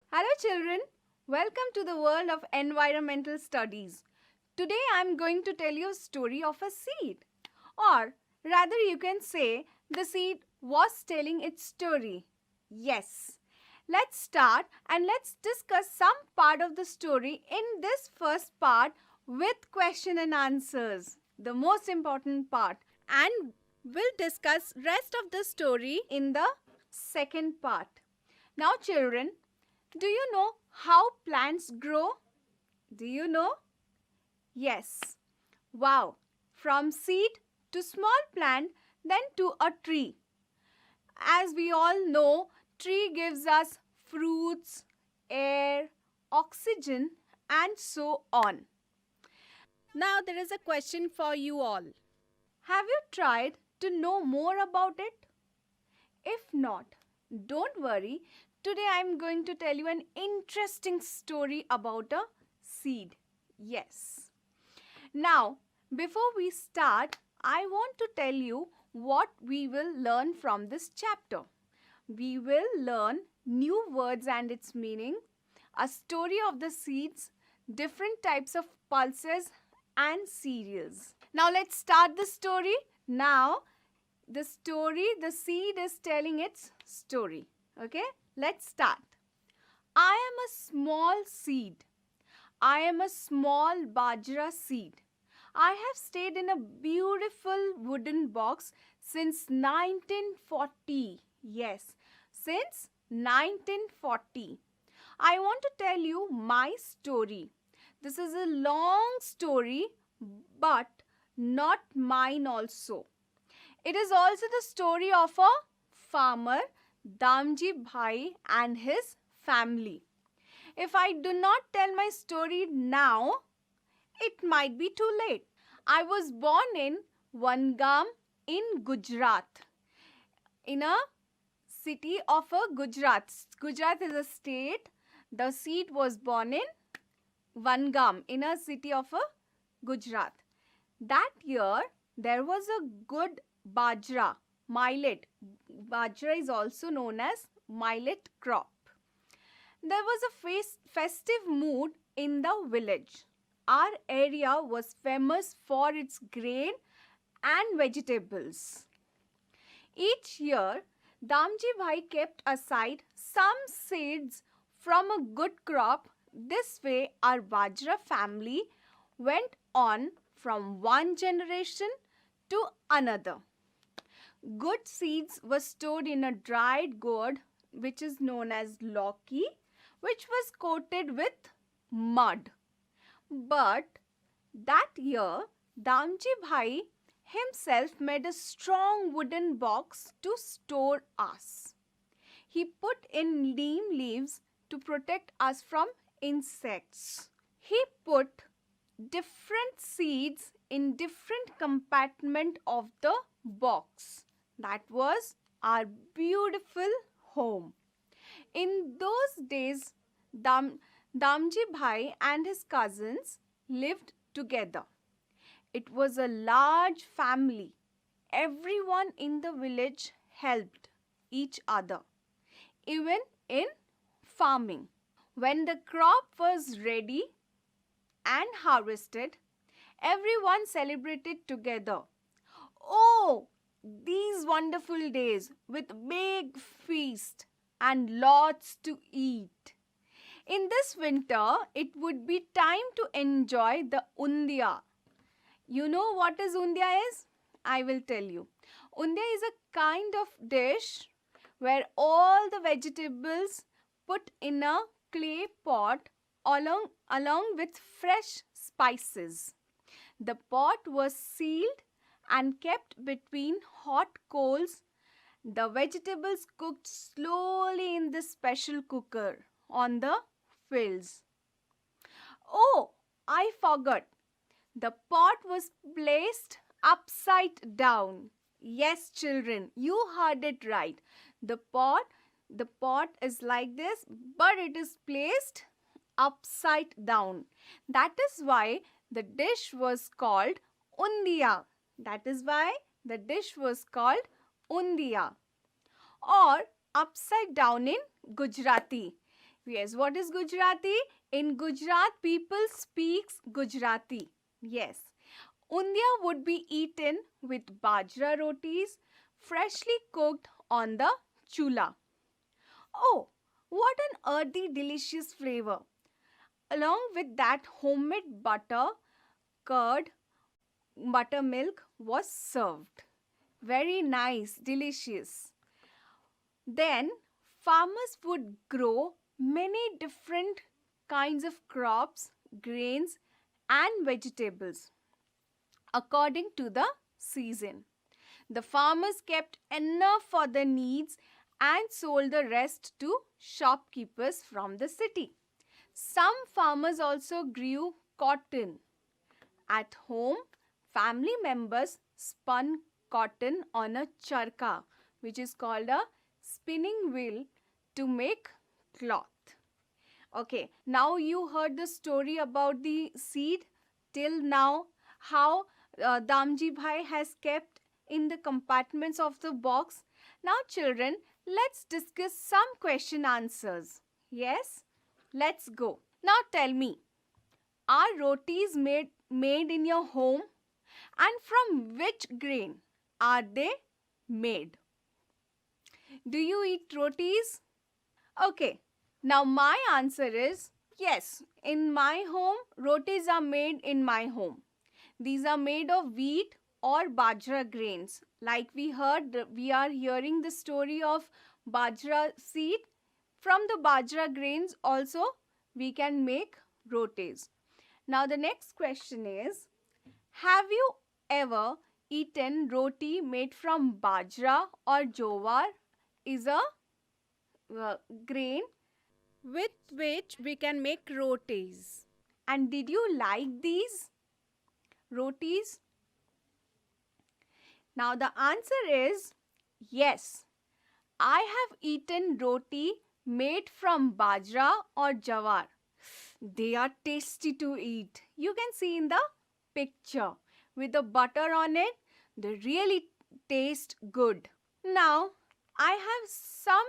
Hello children, welcome to the world of environmental studies. Today I am going to tell you a story of a seed. Or rather you can say the seed was telling its story. Yes. Let's start and let's discuss some part of the story in this first part with question and answers. The most important part. And we'll discuss rest of the story in the second part. Now children, do you know how plants grow? Do you know? Yes. Wow. From seed to small plant, then to a tree. As we all know, tree gives us fruits, air, oxygen and so on. Now there is a question for you all. Have you tried to know more about it? If not, don't worry. Today I am going to tell you an interesting story about a seed. Yes. Now, before we start, I want to tell you what we will learn from this chapter. We will learn new words and its meaning, a story of the seeds, different types of pulses and cereals. Now let's start the story. Now, the seed is telling its story. Okay, let's start. I am a small seed. I am a small bajra seed. I have stayed in a beautiful wooden box since 1940. Yes, since 1940. I want to tell you my story. This is a long story, but not mine also. It is also the story of a farmer, Damji Bhai, and his family. If I do not tell my story now, it might be too late. I was born in Vangam in Gujarat, in a city of a Gujarat. Gujarat is a state. The seed was born in Vangam, in a city of a Gujarat. That year, there was a good bajra, millet. Bajra is also known as millet crop. There was a festive mood in the village. Our area was famous for its grain and vegetables. Each year, Damji Bhai kept aside some seeds from a good crop. This way, our Bajra family went on from one generation to another. Good seeds were stored in a dried gourd, which is known as lauki, which was coated with mud. But that year, Damji Bhai himself made a strong wooden box to store us. He put in neem leaves to protect us from insects. He put different seeds in different compartment of the box. That was our beautiful home. In those days, Damji Bhai and his cousins lived together. It was a large family. Everyone in the village helped each other, even in farming. When the crop was ready and harvested, everyone celebrated together. Oh, these wonderful days with big feast and lots to eat. In this winter, it would be time to enjoy the undia. You know what is undia is? I will tell you. Undia is a kind of dish where all the vegetables put in a clay pot along with fresh spices. The pot was sealed and kept between hot coals. The vegetables cooked slowly in this special cooker on the fields. Oh, I forgot. The pot was placed upside down. Yes, children, you heard it right. The pot is like this, but it is placed upside down. That is why the dish was called undia. That is why the dish was called undia, or upside down in Gujarati. Yes, what is Gujarati? In Gujarat, people speaks Gujarati. Yes. Undia would be eaten with bajra rotis, freshly cooked on the chula. Oh, what an earthy, delicious flavor! Along with that, homemade butter, curd, buttermilk was served. Very nice, delicious. Then, farmers would grow many different kinds of crops, grains, and vegetables according to the season. The farmers kept enough for their needs and sold the rest to shopkeepers from the city. Some farmers also grew cotton. At home, family members spun cotton on a charka, which is called a spinning wheel, to make cloth. Okay, now you heard the story about the seed. Till now, how Damji Bhai has kept in the compartments of the box. Now, children, let's discuss some question answers. Yes, let's go. Now, tell me, are rotis made in your home, and from which grain are they made? Do you eat rotis? Okay, now my answer is yes. In my home, rotis are made in my home. These are made of wheat or bajra grains. Like we heard, we are hearing the story of bajra seed. From the bajra grains also we can make rotis. Now the next question is, have you ever eaten roti made from bajra or jowar? Is a grain with which we can make rotis. And did you like these rotis? Now the answer is yes. I have eaten roti made from bajra or jawar. They are tasty to eat. You can see in the picture with the butter on it. They really taste good. Now I have some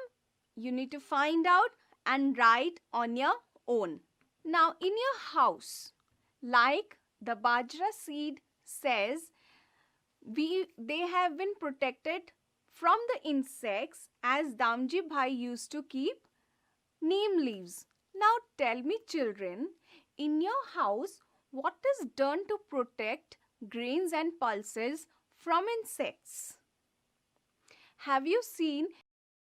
you need to find out and write on your own. Now in your house, like the bajra seed says, they have been protected from the insects as Damji Bhai used to keep neem leaves. Now tell me children, in your house, what is done to protect grains and pulses from insects? Have you seen